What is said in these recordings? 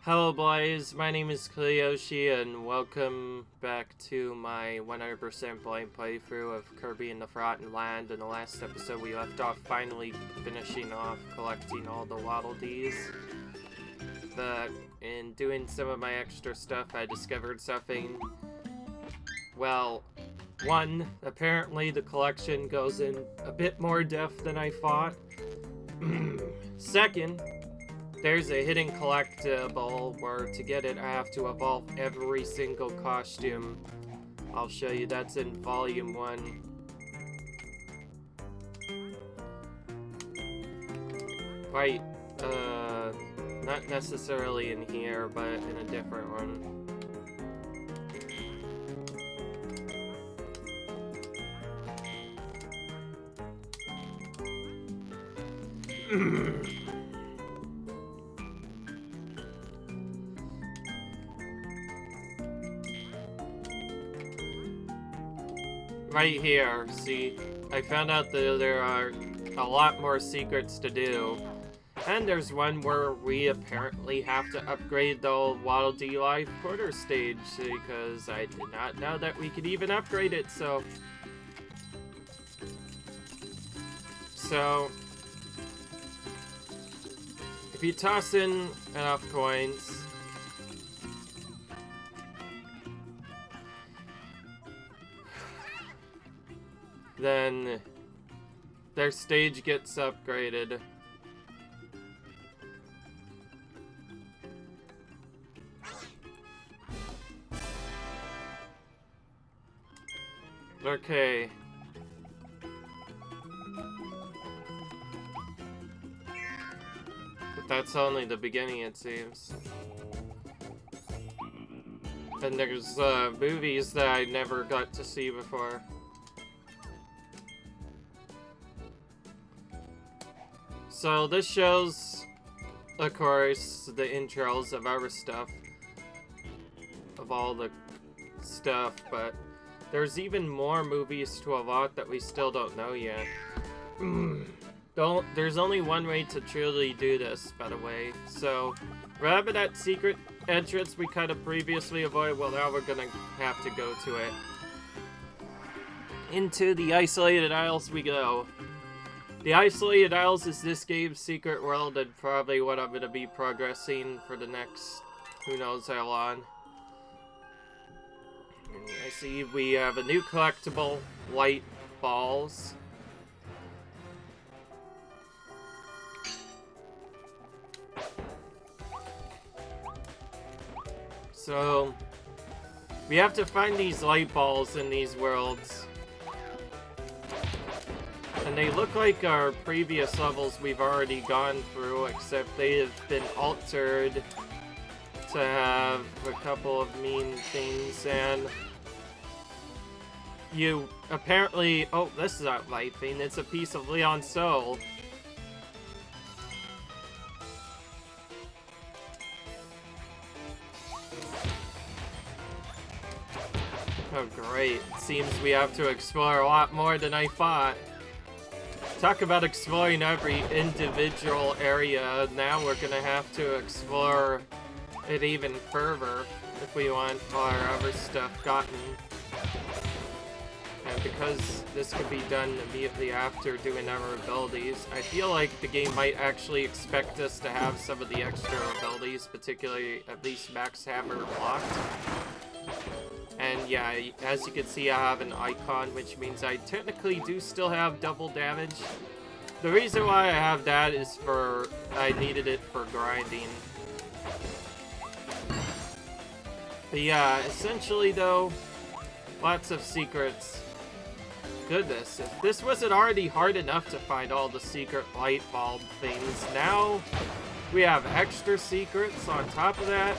Hello boys, my name is Kiyoshi and welcome back to my 100% blind playthrough of Kirby and the Forgotten Land. In the last episode we left off finally finishing off collecting all the Waddle Dees. But in doing some of my extra stuff I discovered something. Well, one, apparently the collection goes in a bit more depth than I thought. Second, there's a hidden collectible where to get it I have to evolve every single costume. I'll show you, that's in volume 1. Right, not necessarily in here, but in a different one. Right here, see, I found out that there are a lot more secrets to do. And there's one where we apparently have to upgrade the old Waddle Dee Life quarter stage, because I did not know that we could even upgrade it, so if you toss in enough coins, then their stage gets upgraded. Okay. But that's only the beginning, it seems. And there's movies that I never got to see before. So this shows, of course, the intros of our stuff, of all the stuff, but there's even more movies to unlock that we still don't know yet. There's only one way to truly do this, by the way. So, remember that secret entrance we kind of previously avoided? Well, now we're gonna have to go to it. Into the Isolated Isles we go. The Isolated Isles is this game's secret world and probably what I'm going to be progressing for the next who knows how long. I see we have a new collectible, light balls. So, we have to find these light balls in these worlds. And they look like our previous levels we've already gone through, except they have been altered to have a couple of mean things, and you apparently... Oh, this is not light thing, it's a piece of Leon's soul. Oh great, it seems we have to explore a lot more than I thought. Talk about exploring every individual area. Now we're gonna have to explore it even further if we want our other stuff gotten. And because this could be done immediately after doing our abilities, I feel like the game might actually expect us to have some of the extra abilities, particularly at least Max Hammer locked. And yeah, as you can see, I have an icon, which means I technically do still have double damage. The reason why I have that is I needed it for grinding. But yeah, essentially though, lots of secrets. Goodness, if this wasn't already hard enough to find all the secret light bulb things, now we have extra secrets on top of that.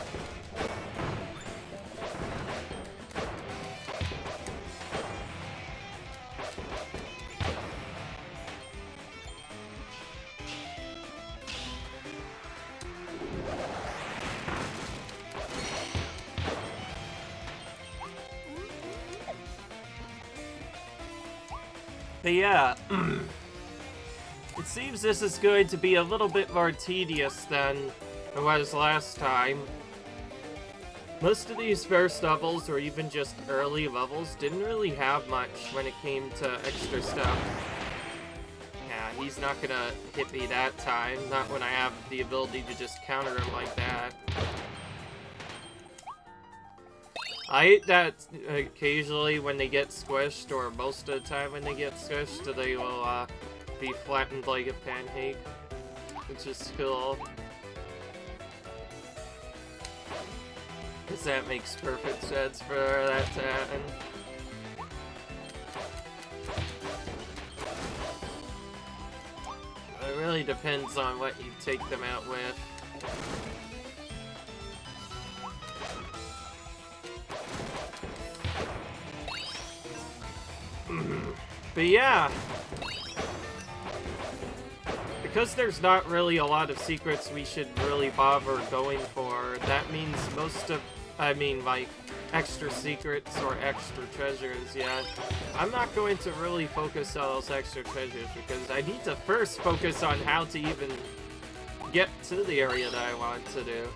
But yeah, it seems this is going to be a little bit more tedious than it was last time. Most of these first levels, or even just early levels, didn't really have much when it came to extra stuff. Yeah, he's not gonna hit me that time, not when I have the ability to just counter him like that. I hate that occasionally when they get squished, or most of the time when they get squished, they will be flattened like a pancake, which is cool. Because that makes perfect sense for that to happen. It really depends on what you take them out with. But yeah, because there's not really a lot of secrets we should really bother going for, that means like, extra secrets or extra treasures, yeah. I'm not going to really focus on those extra treasures because I need to first focus on how to even get to the area that I want to do.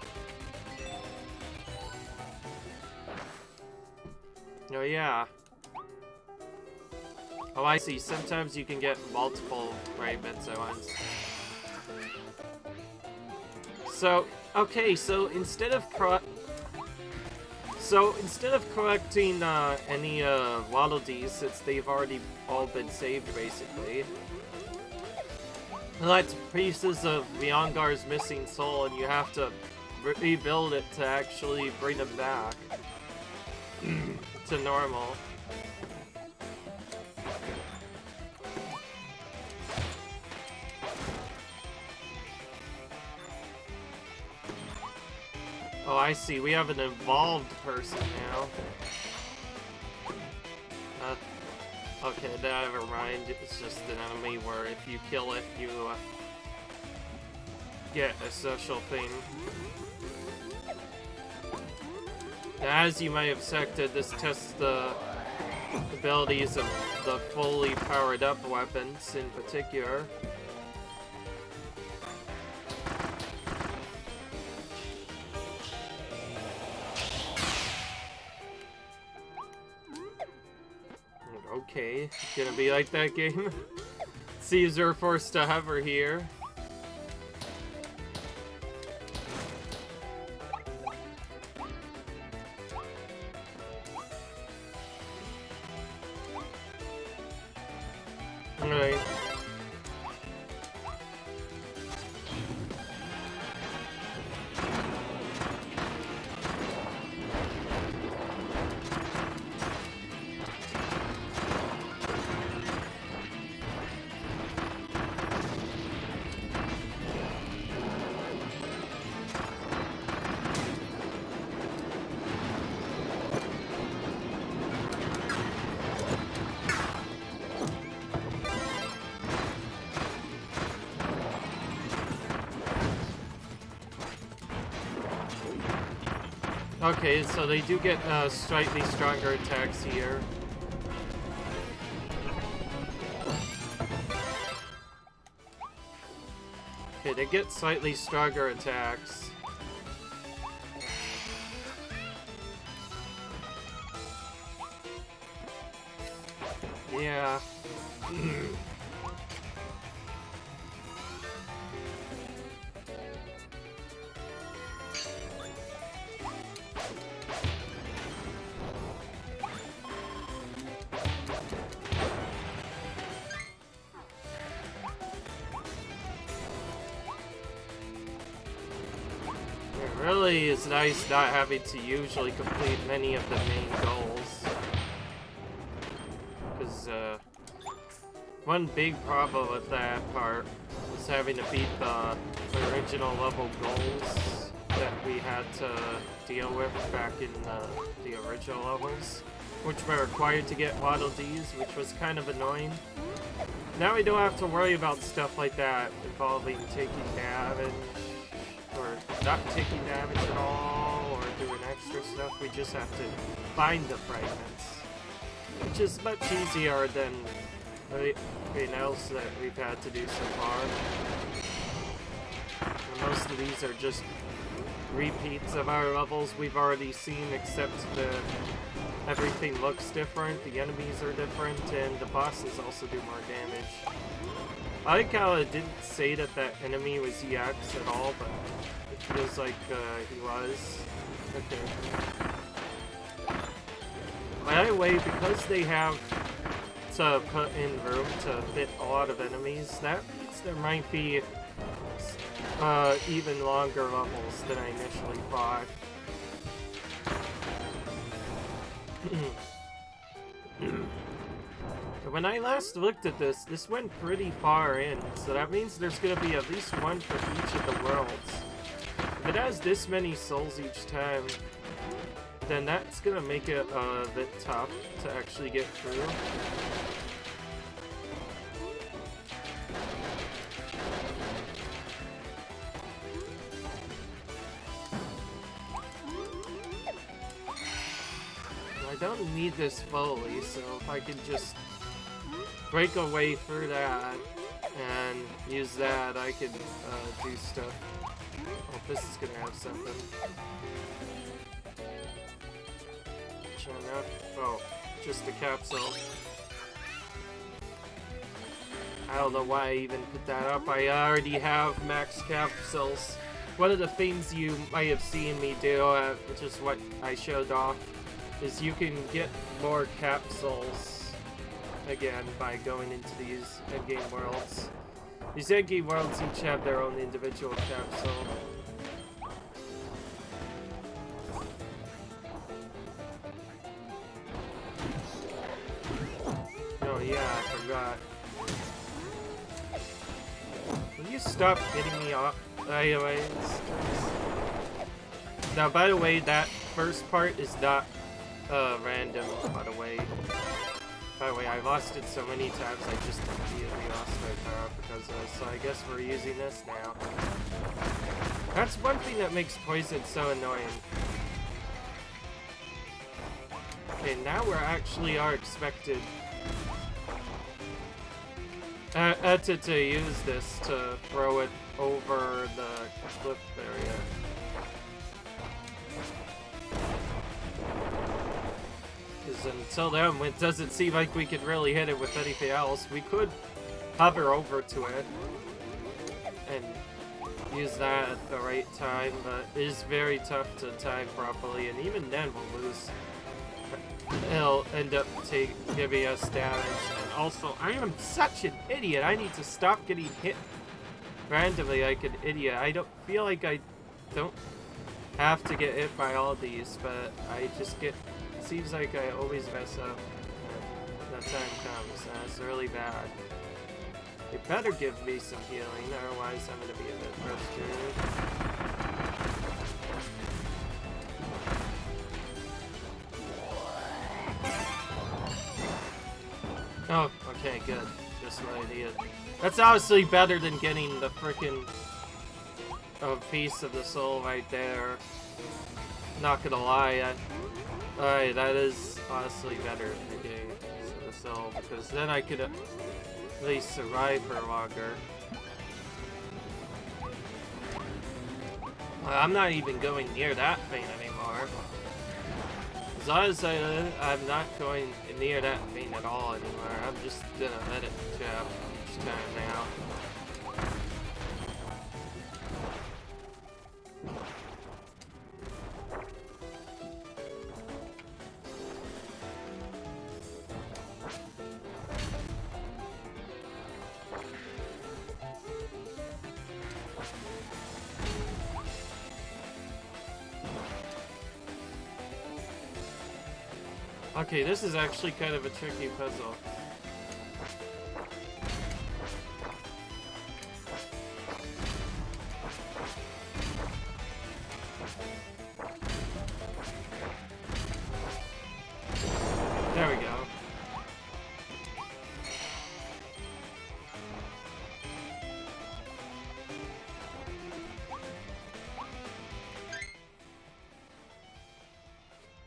Oh yeah. Oh, I see. Sometimes you can get multiple fragments at once. So, okay, so instead of collecting any Waddle Dees, since they've already all been saved, basically, that's pieces of Viongar's missing soul, and you have to rebuild it to actually bring them back to normal. Oh, I see. We have an evolved person now. Okay, never mind. It's just an enemy where if you kill it, you get a special thing. As you might have expected, this tests the abilities of the fully powered up weapons in particular. Okay, it's gonna be like that game. Caesar forced to hover here. Alright. Okay, so they do get slightly stronger attacks here. Okay, they get slightly stronger attacks. Yeah. It really is nice not having to usually complete many of the main goals. Because, one big problem with that part was having to beat the original level goals that we had to deal with back in the original levels, which were required to get Waddle Dees, which was kind of annoying. Now we don't have to worry about stuff like that involving taking damage, or not taking damage at all, or doing extra stuff. We just have to find the fragments, which is much easier than anything else that we've had to do so far. most of these are just repeats of our levels we've already seen, except everything looks different, the enemies are different, and the bosses also do more damage. I like how it didn't say that that enemy was EX at all, but it feels like he was. Okay. By the way, because they have to put in room to fit a lot of enemies, that means there might be even longer levels than I initially thought. When I last looked at this, this went pretty far in, so that means there's gonna be at least one for each of the worlds. If it has this many souls each time, then that's gonna make it a bit tough to actually get through. I don't need this fully, so if I could just break a way through that and use that, I could do stuff. Oh, this is gonna have something. Oh, just a capsule. I don't know why I even put that up. I already have max capsules. One of the things you might have seen me do, which is what I showed off, is you can get more capsules again by going into these endgame worlds. These endgame worlds each have their own individual capsule. Oh yeah, I forgot. Will you stop hitting me off? Anyways. Now, by the way, that first part is not random, by the way. By the way, I lost it so many times, I just immediately lost my power up because of this, so I guess we're using this now. That's one thing that makes poison so annoying. Okay, now we actually are expected to use this to throw it over the cliff area. Because until then, it doesn't seem like we could really hit it with anything else. We could hover over to it and use that at the right time, but it is very tough to time properly, and even then we'll lose. It'll end up giving us damage. And also, I am such an idiot. I need to stop getting hit randomly like an idiot. I don't feel like I don't have to get hit by all these, but I just get... It seems like I always mess up when that time comes. That's really bad. They better give me some healing, otherwise I'm gonna be a bit frustrated. Oh, okay, good. Just what I needed. That's obviously better than getting the frickin' piece of the soul right there. Not gonna lie, alright, that is honestly better than getting the soul, because then I could at least survive for longer. I'm not even going near that thing anymore. As long as I'm not going near that thing at all anymore, I'm just gonna let it jab each time now. Okay, this is actually kind of a tricky puzzle. There we go.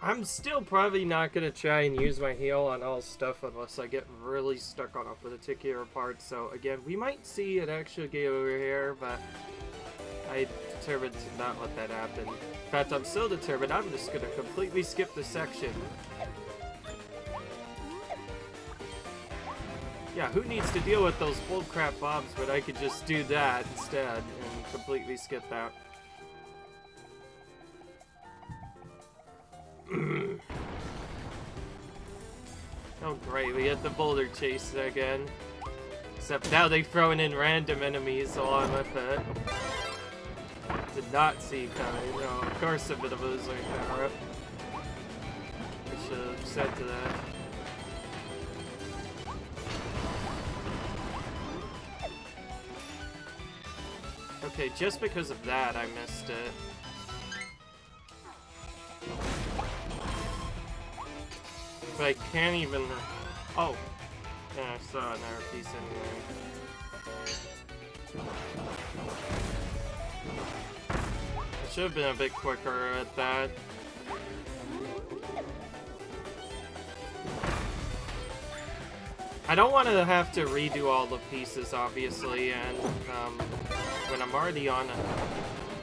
I'm still probably not gonna try and use my heal on all stuff unless I get really stuck on a particular part. So again, we might see it actually get over here, but I determined to not let that happen. In fact, I'm so determined, I'm just gonna completely skip this section. Yeah, who needs to deal with those bullcrap bombs when I could just do that instead and completely skip that? Oh great, we get the boulder chase again. Except now they've thrown in random enemies along with it. Did not see coming. No, of course a bit of a loser power up. I should have said to that. Okay, just because of that, I missed it. But I can't even... Oh! Yeah, I saw another piece anyway. I should have been a bit quicker at that. I don't want to have to redo all the pieces, obviously, and when I'm already on a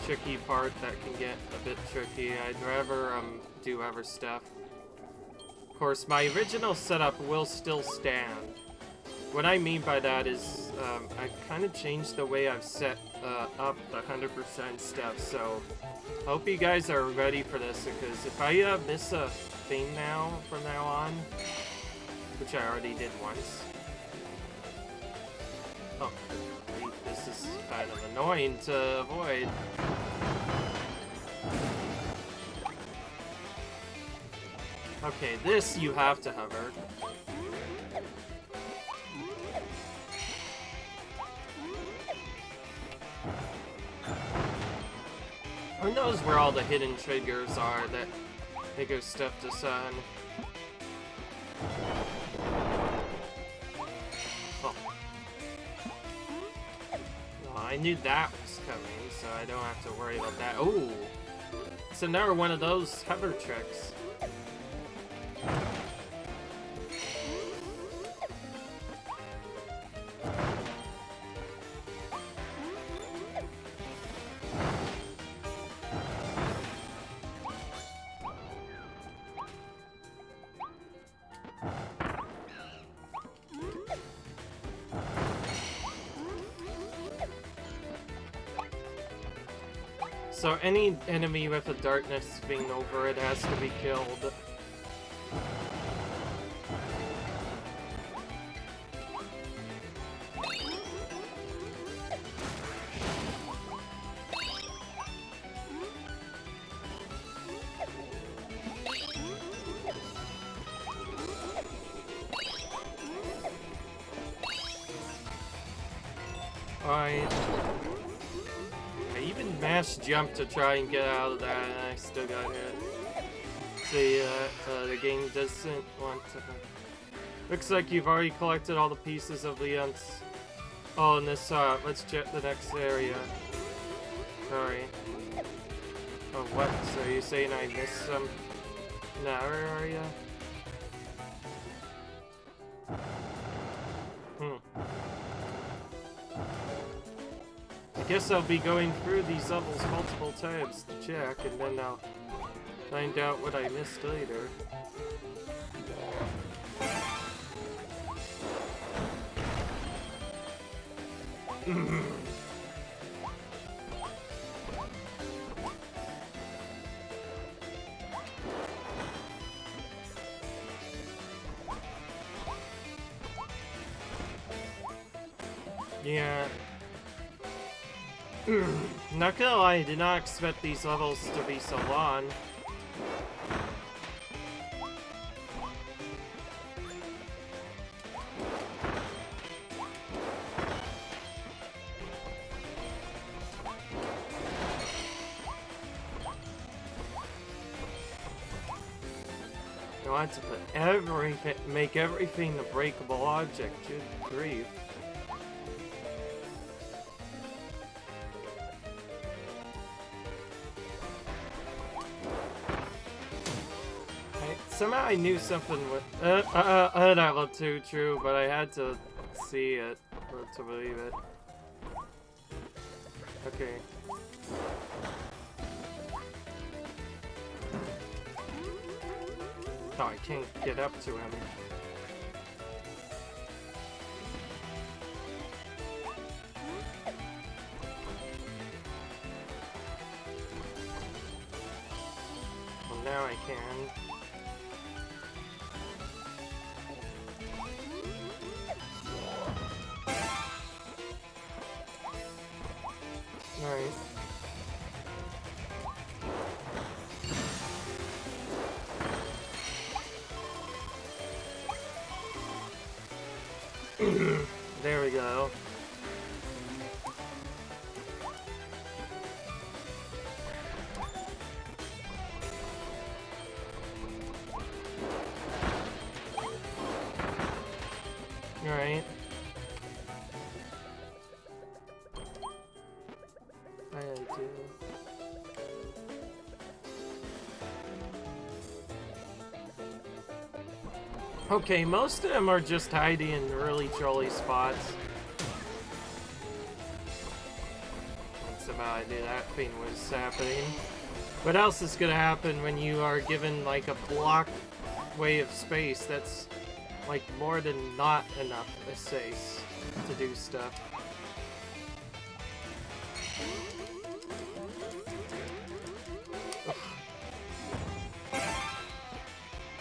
tricky part that can get a bit tricky, I'd rather do other stuff. Of course, my original setup will still stand. What I mean by that is I kind of changed the way I've set up the 100% stuff, so I hope you guys are ready for this, because if I miss a thing now from now on, which I already did once. Oh, this is kind of annoying to avoid. Okay, this you have to hover. Who knows where all the hidden triggers are that make us stuff to sun? Oh. Well, I knew that was coming, so I don't have to worry about that. Oh! It's another one of those hover tricks. So any enemy with a darkness thing over it has to be killed. Jump to try and get out of that, and I still got hit. See, the game doesn't want to... Looks like you've already collected all the pieces of the Oh, and this, let's check the next area. Sorry. Oh, what? So you're saying I missed some... in that area? I guess I'll be going through these levels multiple times to check, and then I'll find out what I missed later. Yeah. Not gonna lie, I did not expect these levels to be so long. I want to put make everything a breakable object. Good grief. Somehow I knew something with that looked too true, but I had to see it to believe it. Okay. Oh, I can't get up to him. Well, now I can. Alright. There we go. Alright. I do. Okay, most of them are just hiding in really jolly spots. That's about I knew that thing was happening. What else is gonna happen when you are given like a block way of space that's like more than not enough space to do stuff?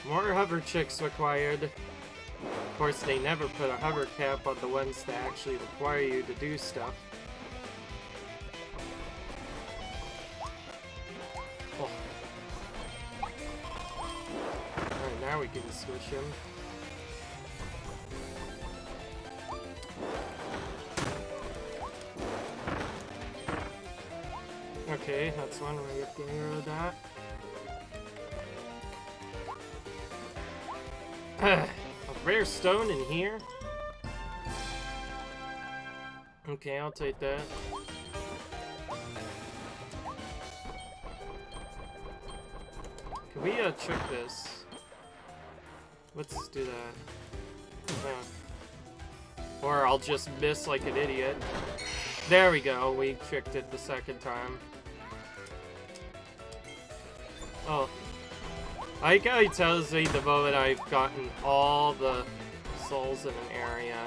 More hover chicks required. Of course, they never put a hover cap on the ones that actually require you to do stuff. Oh. Alright, now we can switch him. Okay, that's one way of getting rid of that. A rare stone in here? Okay, I'll take that. Can we check this? Let's do that. Or I'll just miss like an idiot. There we go, we tricked it the second time. Oh. I like how he tells me the moment I've gotten all the souls in an area.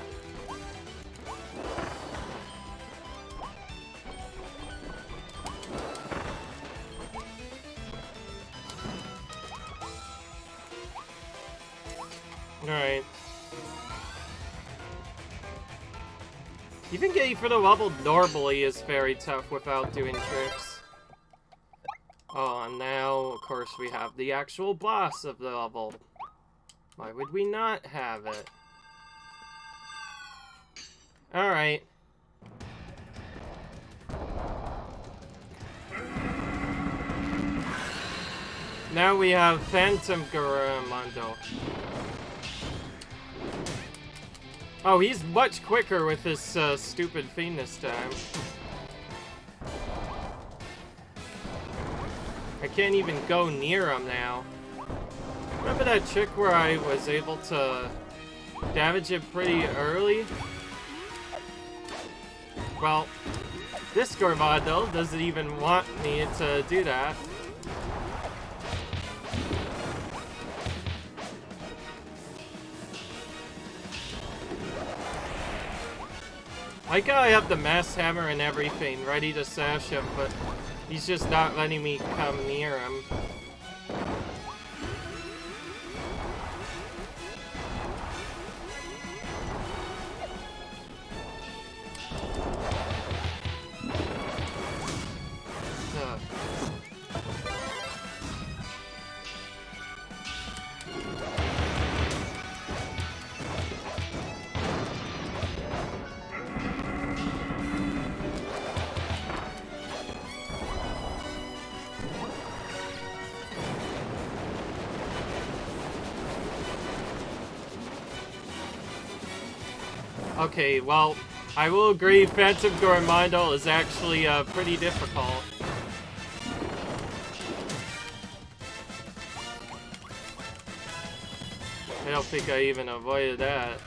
Alright. Even getting for the level normally is very tough without doing tricks. Oh, and now, of course, we have the actual boss of the level. Why would we not have it? Alright. Now we have Phantom Guru and Mundo. Oh, he's much quicker with this stupid thing this time. I can't even go near him now. Remember that trick where I was able to damage it pretty early? Well, this Mundo doesn't even want me to do that. Like how I have the mass hammer and everything ready to sash him, but he's just not letting me come near him. Okay, well, I will agree Phantom Mundo is actually pretty difficult. I don't think I even avoided that.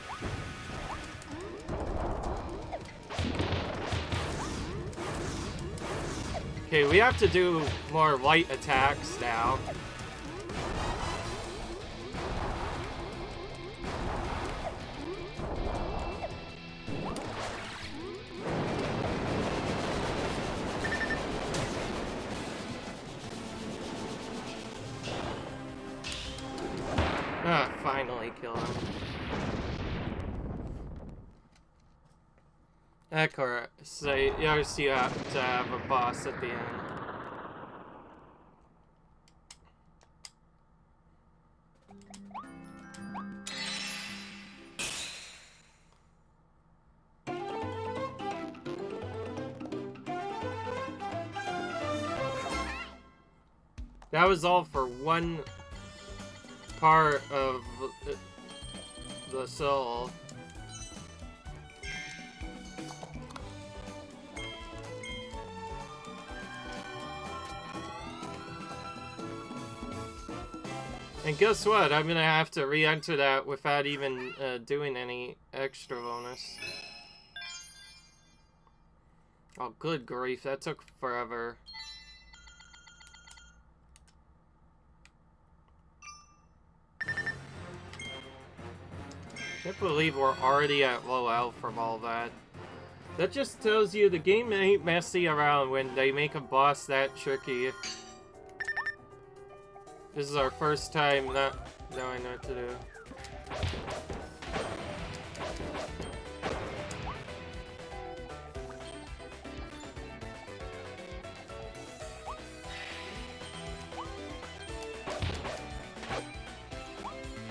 Okay, we have to do more light attacks now. finally kill him. Of course, so yes, you have to have a boss at the end. That was all for one part of the soul. And guess what? I'm gonna have to re-enter that without even doing any extra bonus. Oh, good grief, that took forever. Can't believe we're already at low L from all that. That just tells you the game ain't messy around when they make a boss that tricky. This is our first time not knowing what to do.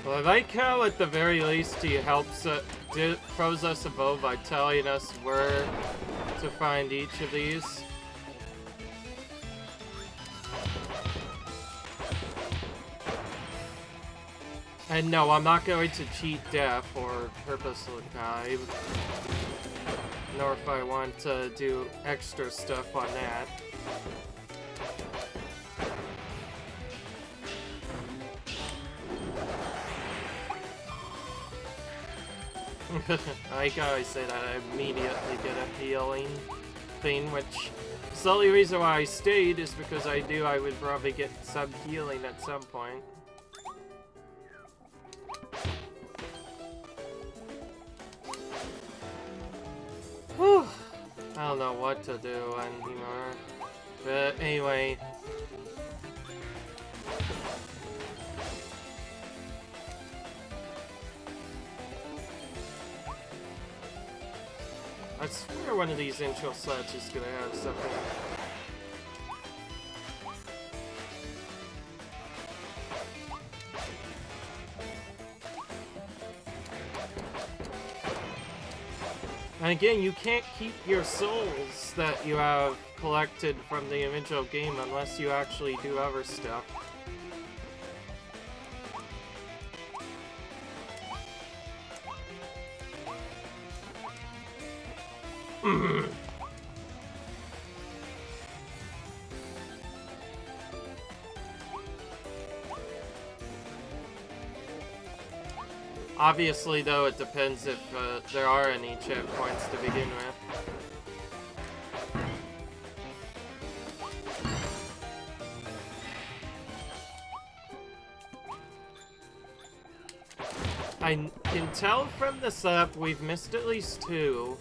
Well, I like how at the very least he helps throws us a bone by telling us where to find each of these. And no, I'm not going to cheat death or purposely die. Nor if I want to do extra stuff on that. Like I said, I immediately get a healing thing, which is the only reason why I stayed is because I knew I would probably get some healing at some point. Whew. I don't know what to do anymore. But anyway. I swear one of these intro slots is gonna have something. And again, you can't keep your souls that you have collected from the original game unless you actually do other stuff. Obviously, though, it depends if there are any checkpoints to begin with. I can tell from the setup we've missed at least 2.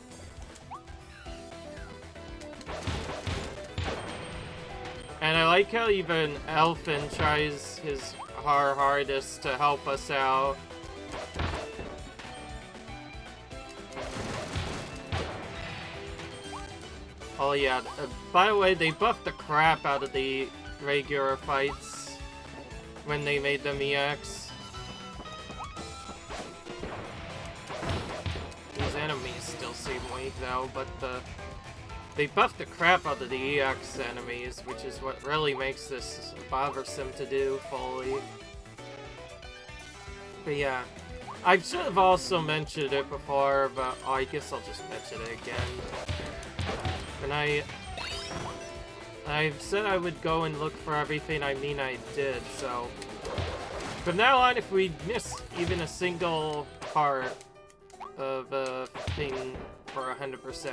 And I like how even Elfin tries his hardest to help us out. Oh yeah, by the way, they buffed the crap out of the regular fights when they made them EX. These enemies still seem weak though, but they buffed the crap out of the EX enemies, which is what really makes this bothersome to do fully. But yeah, I should have also mentioned it before, but oh, I guess I'll just mention it again. And I've said I would go and look for everything, I mean I did, so from now on, if we miss even a single part of a thing for 100%,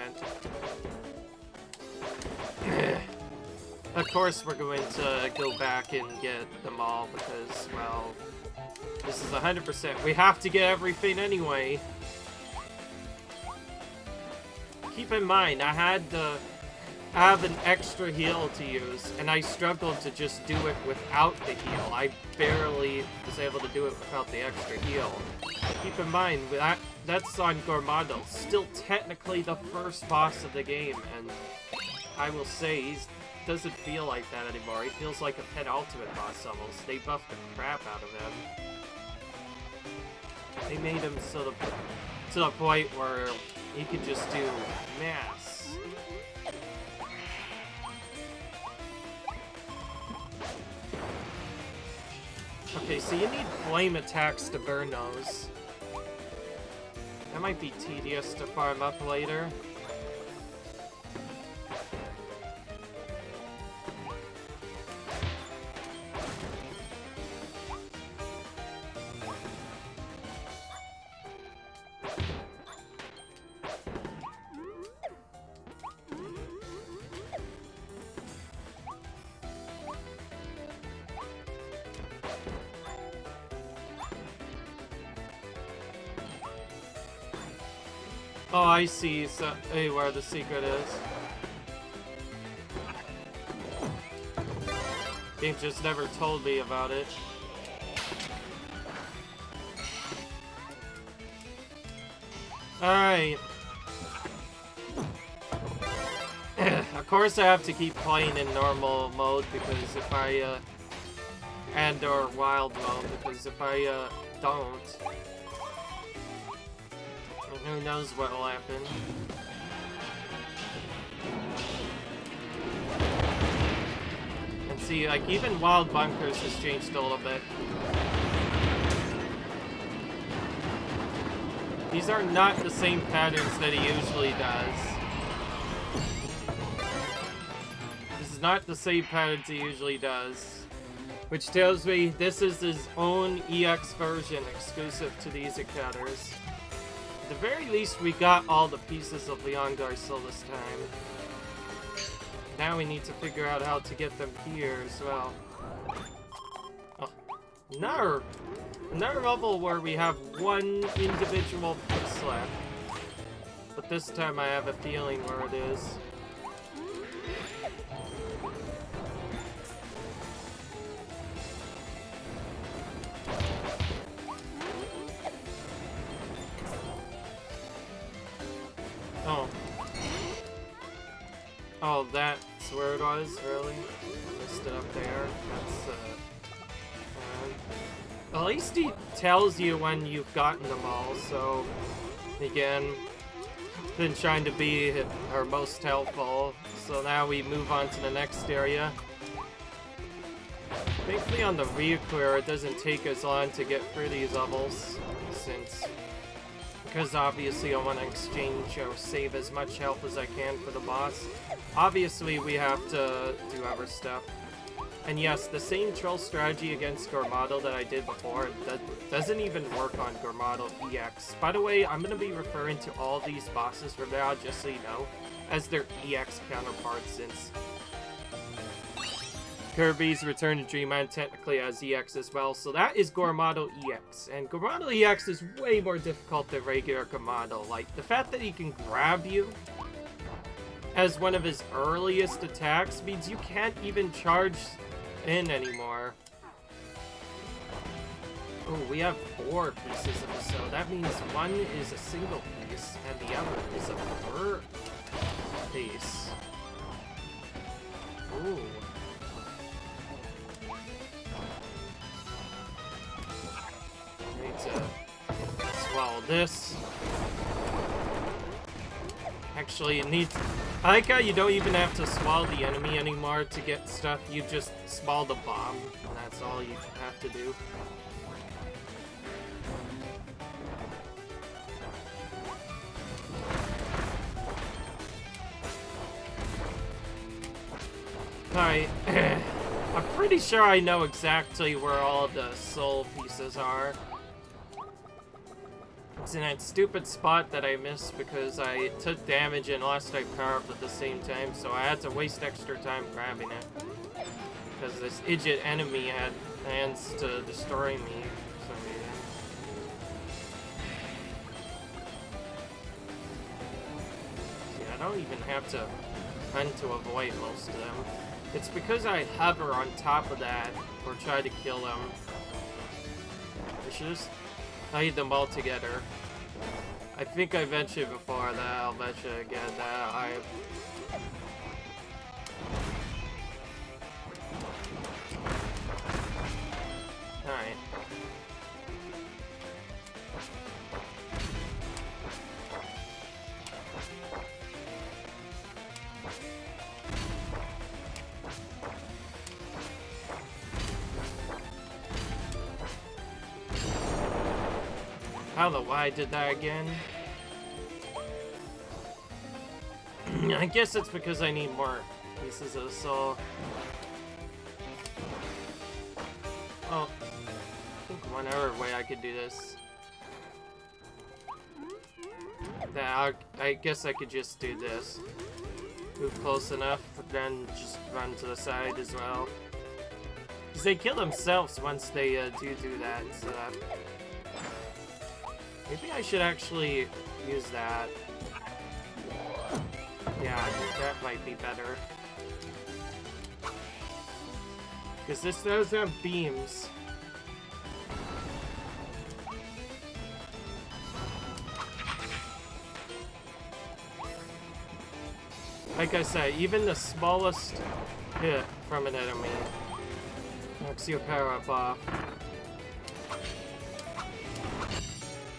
of course we're going to go back and get them all because, well, this is 100%. We have to get everything anyway. Keep in mind, I had the have an extra heal to use, and I struggled to just do it without the heal. I barely was able to do it without the extra heal. Keep in mind, that's on Gormado, still technically the first boss of the game, and I will say, he doesn't feel like that anymore. He feels like a penultimate boss almost. They buffed the crap out of him. They made him to the point where he could just do mass. Okay, so you need flame attacks to burn those. That might be tedious to farm up later. Oh, I see. So, hey, where the secret is. Game just never told me about it. Alright. Of course I have to keep playing in normal mode because if I, and/or wild mode, because if I, don't, who knows what will happen. And see, like, even Wild Bunkers has changed a little bit. These are not the same patterns that he usually does. This is not the same patterns he usually does. Which tells me this is his own EX version exclusive to these encounters. At the very least, we got all the pieces of Leon Garcil this time. Now we need to figure out how to get them here as well. Oh, another level where we have one individual piece left. But this time I have a feeling where it is. Oh. Oh, that's where it was, really? Missed it up there. That's, at least he tells you when you've gotten them all, so... Again, been trying to be her most helpful. So now we move on to the next area. Thankfully on the Reacquire, it doesn't take as long to get through these levels, because obviously I want to exchange or save as much health as I can for the boss. Obviously we have to do other stuff. And yes, the same troll strategy against Gormado that I did before, that doesn't even work on Gormado EX. By the way, I'm going to be referring to all these bosses from now, just so you know, as their EX counterparts, since Kirby's Return to Dreamland technically has EX as well, so that is Gormado EX. And Gormado EX is way more difficult than regular Gormado. Like, the fact that he can grab you as one of his earliest attacks means you can't even charge in anymore. Oh, we have 4 pieces of this, so that means one is a single piece and the other is a third piece. Ooh. Need to swallow this. Actually, it needs... I like how you don't even have to swallow the enemy anymore to get stuff. You just swallow the bomb, and that's all you have to do. Alright. I'm pretty sure I know exactly where all the soul pieces are. It's in that stupid spot that I missed because I took damage and lost my power up at the same time, so I had to waste extra time grabbing it. Because this idiot enemy had plans to destroy me for some reason. See, I don't even have to tend to avoid most of them. It's because I hover on top of that or try to kill them. I should just hide them all together. I think I mentioned before that I'll mention again that Alright. I don't know why I did that again. I guess it's because I need more pieces of soul. Oh, I think one other way I could do this. Yeah, I guess I could just do this. Move close enough, but then just run to the side as well. Because they kill themselves once they do that, so maybe I should actually use that. Yeah, that might be better. Because this does have beams. Like I said, even the smallest hit from an enemy knocks your power up off.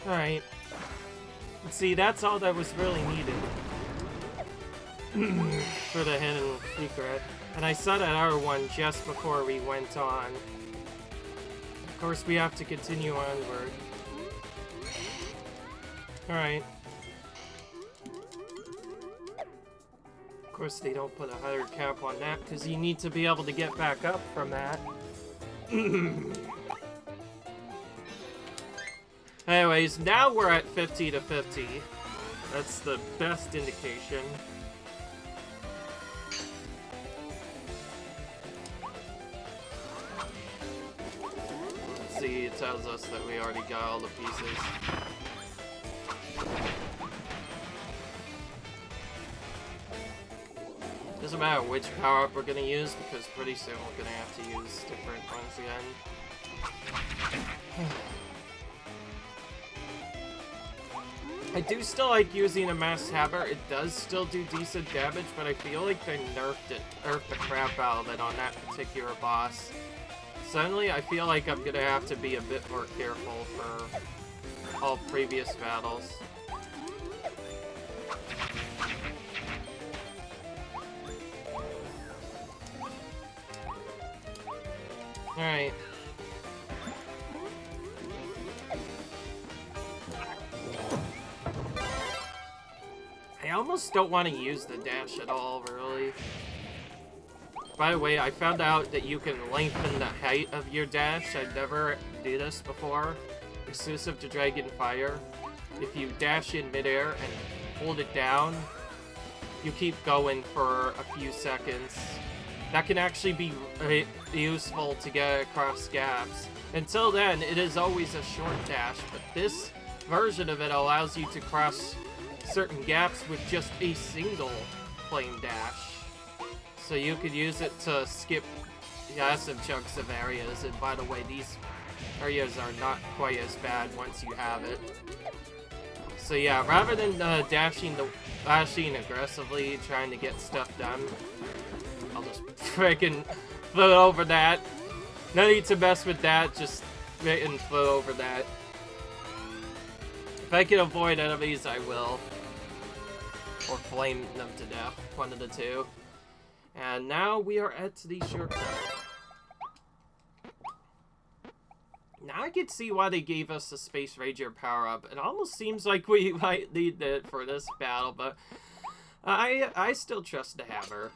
Alright. See, that's all that was really needed for the hidden secret. And I saw that other one just before we went on. Of course, we have to continue onward. Alright. Of course, they don't put a higher cap on that, because you need to be able to get back up from that. Anyways, now we're at 50 to 50. That's the best indication. Let's see, it tells us that we already got all the pieces. Doesn't matter which power-up we're gonna use, because pretty soon we're gonna have to use different ones again. I do still like using a mass hammer. It does still do decent damage, but I feel like they nerfed the crap out of it on that particular boss. Suddenly, I feel like I'm gonna have to be a bit more careful for all previous battles. Alright. I almost don't want to use the dash at all, really. By the way, I found out that you can lengthen the height of your dash. I'd never do this before. Exclusive to Dragon Fire. If you dash in midair and hold it down, you keep going for a few seconds. That can actually be useful to get across gaps. Until then, it is always a short dash, but this version of it allows you to cross certain gaps with just a single flame dash. So you could use it to skip massive chunks of areas, and by the way, these areas are not quite as bad once you have it. So yeah, rather than dashing aggressively, trying to get stuff done, I'll just frickin' float over that. No need to mess with that, just and float over that. If I can avoid enemies, I will. Or flame them to death, one of the two. And now we are at the shortcut. Now I can see why they gave us the Space Ranger power-up. It almost seems like we might need it for this battle, but I still trust the hammer.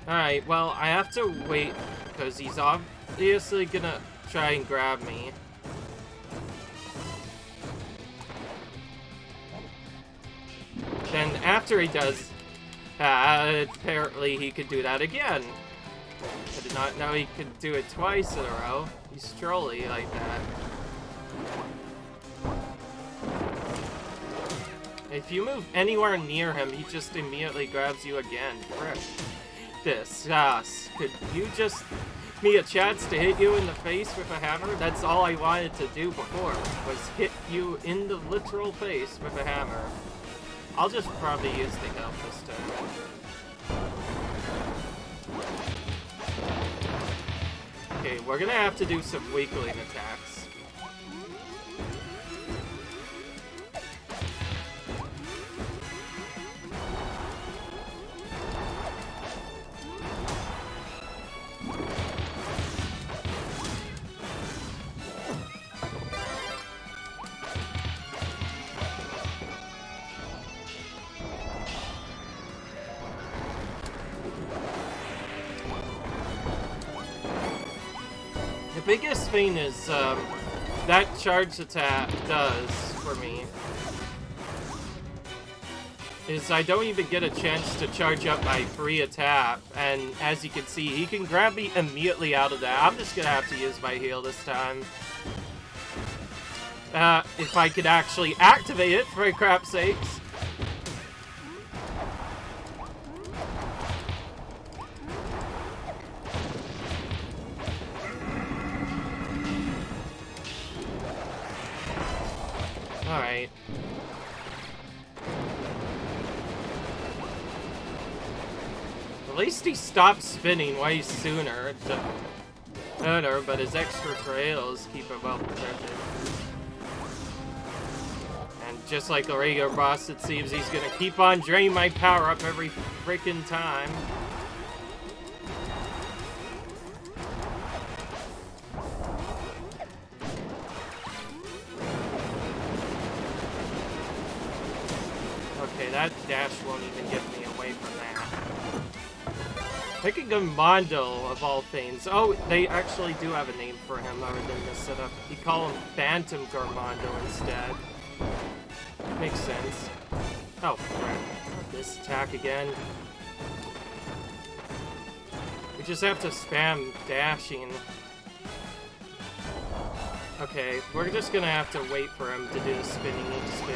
Alright, well, I have to wait, because he's obviously gonna try and grab me. Then after he does, apparently he could do that again. I did not know he could do it twice in a row. He's trolly like that. If you move anywhere near him, he just immediately grabs you again. Frick. This ass. Could you just me a chance to hit you in the face with a hammer? That's all I wanted to do before, was hit you in the literal face with a hammer. I'll just probably use the help this time. Okay, we're gonna have to do some weakling attacks. The biggest thing is that charge attack does for me is I don't even get a chance to charge up my free attack, and as you can see, he can grab me immediately out of that. I'm just gonna have to use my heal this time. If I could actually activate it, for crap's sakes. Alright. At least he stopped spinning way sooner. Better, but his extra trails keep him well protected. And just like a regular boss, it seems he's gonna keep on draining my power up every freaking time. Okay, that dash won't even get me away from that. Picking a Mundo, of all things. Oh, they actually do have a name for him other than the setup. You call him Phantom Garmondo instead. Makes sense. Oh, crap. This attack again. We just have to spam dashing. Okay, we're just gonna have to wait for him to do the spinning spin.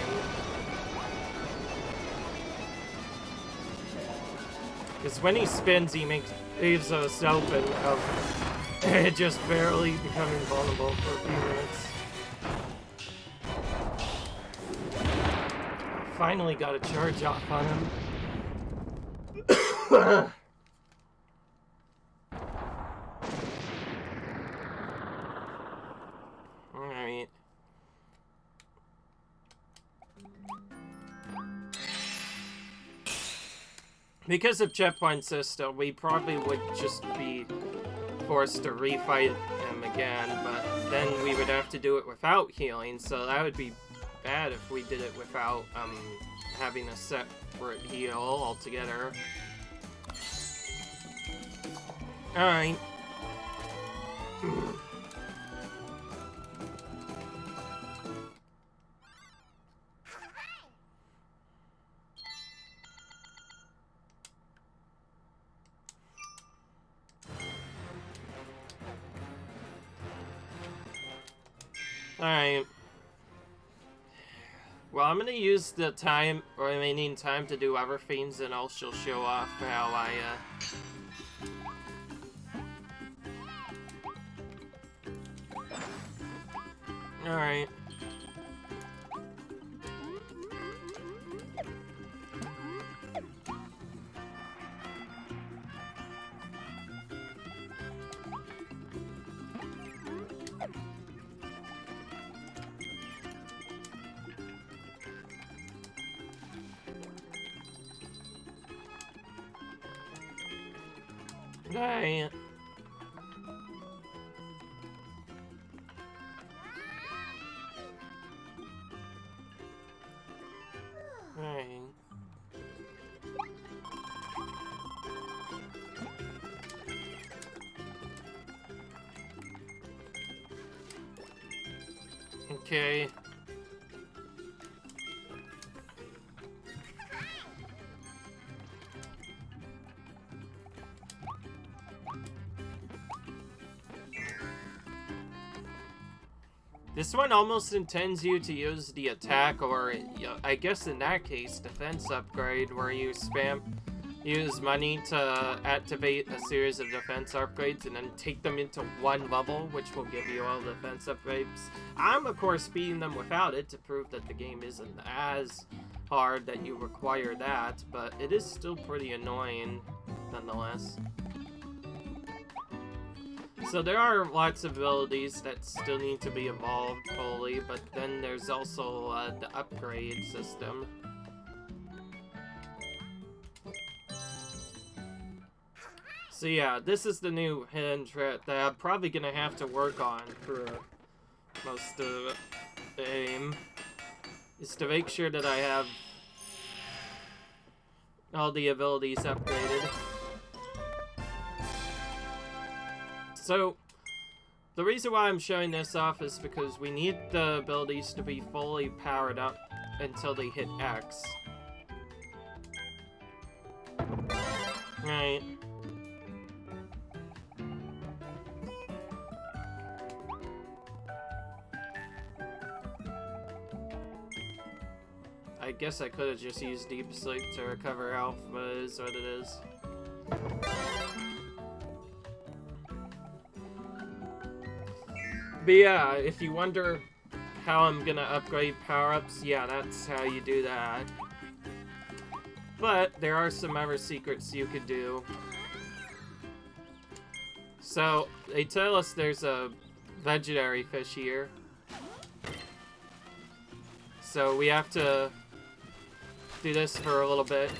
Because when he spins, he leaves us open of just barely becoming vulnerable for a few minutes. Finally got a charge off on him. Alright. Because of checkpoint system, we probably would just be forced to refight him again, but then we would have to do it without healing, so that would be bad if we did it without having a separate heal altogether. Alright. Alright. Well, I'm gonna use the time, or remaining time, to do other things, and I'll show off how I, Alright. Alright. Alright. Okay. This one almost intends you to use the attack, or I guess in that case, defense upgrade, where you use money to activate a series of defense upgrades and then take them into one level, which will give you all the defense upgrades. I'm, of course, beating them without it to prove that the game isn't as hard that you require that, but it is still pretty annoying, nonetheless. So there are lots of abilities that still need to be evolved fully, but then there's also the upgrade system. So yeah, this is the new hidden trick that I'm probably gonna have to work on for most of the game, is to make sure that I have all the abilities upgraded. So, the reason why I'm showing this off is because we need the abilities to be fully powered up until they hit X. Right. I guess I could have just used Deep Sleep to recover health, but it is what it is. But yeah, if you wonder how I'm gonna upgrade power-ups, yeah, that's how you do that. But there are some other secrets you could do. So, they tell us there's a legendary fish here. So we have to do this for a little bit.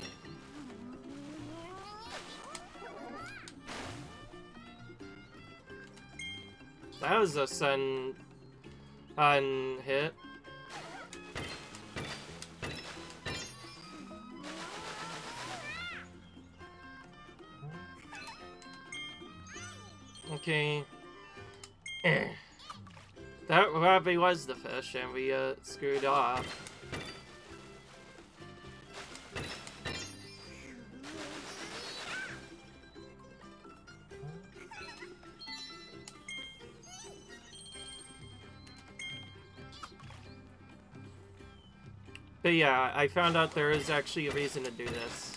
That was a sun hit. Okay. That probably was the fish, and we screwed off. But yeah, I found out there is actually a reason to do this.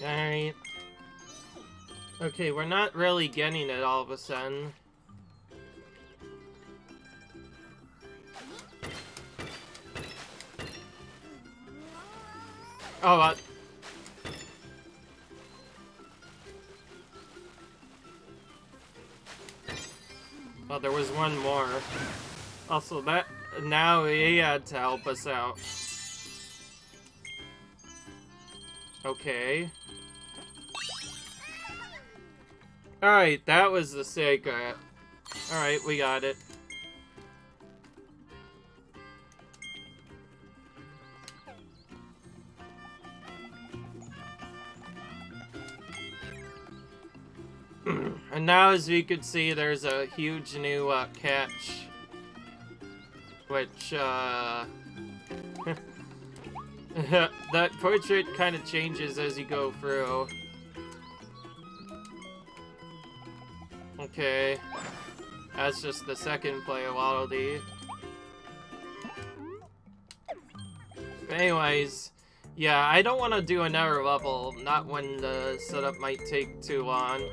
Alright. Okay, we're not really getting it all of a sudden. Oh, oh, there was one more. Also, that now he had to help us out. Okay. Alright, that was the secret. Alright, we got it. And now, as you can see, there's a huge new catch. Which, that portrait kind of changes as you go through. Okay. That's just the second playability. But anyways, yeah, I don't want to do another level, not when the setup might take too long.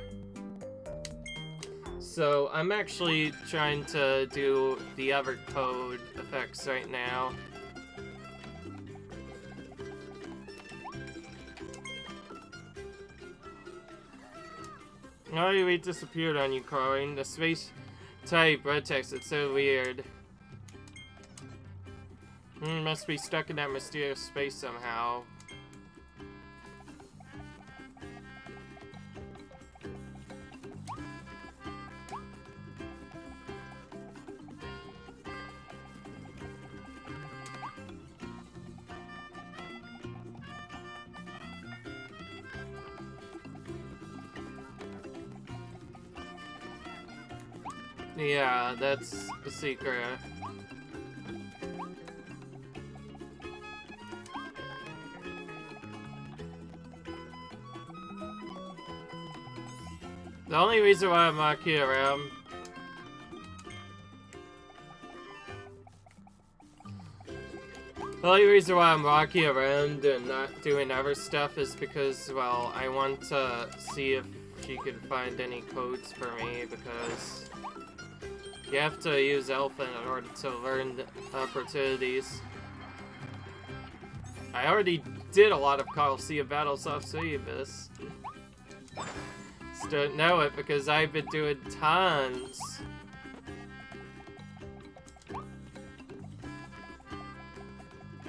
So I'm actually trying to do the other code effects right now. Oh, we disappeared on you, Corin. The space type red text, it's so weird. Must be stuck in that mysterious space somehow. Yeah, that's the secret. The only reason why I'm walking around... The only reason why I'm walking around and not doing other stuff is because, well, I want to see if she can find any codes for me, because you have to use Elephant in order to learn the opportunities. I already did a lot of Coliseum battles off Seabus. Just don't know it because I've been doing tons.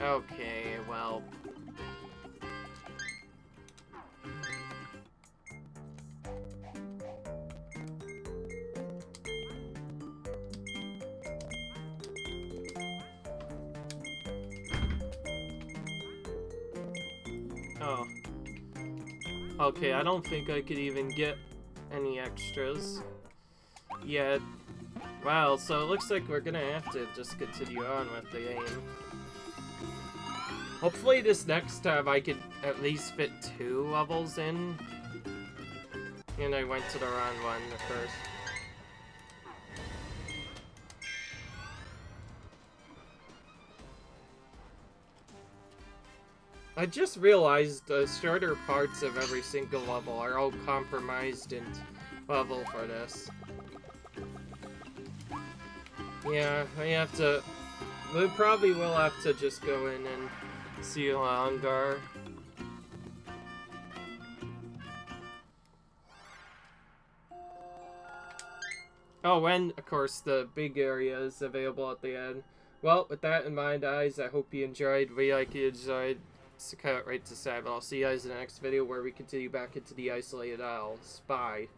Okay, well. Oh. Okay, I don't think I could even get any extras yet. Wow, so it looks like we're gonna have to just continue on with the game. Hopefully this next time I could at least fit 2 levels in. And I went to the wrong one at first. I just realized the shorter parts of every single level are all compromised in level for this. Yeah, we probably will have to just go in and see longer. Oh, and of course the big area is available at the end. Well, with that in mind, guys, I hope you enjoyed. We like you enjoyed. So cut it right to side, but I'll see you guys in the next video where we continue back into the isolated isles. Bye.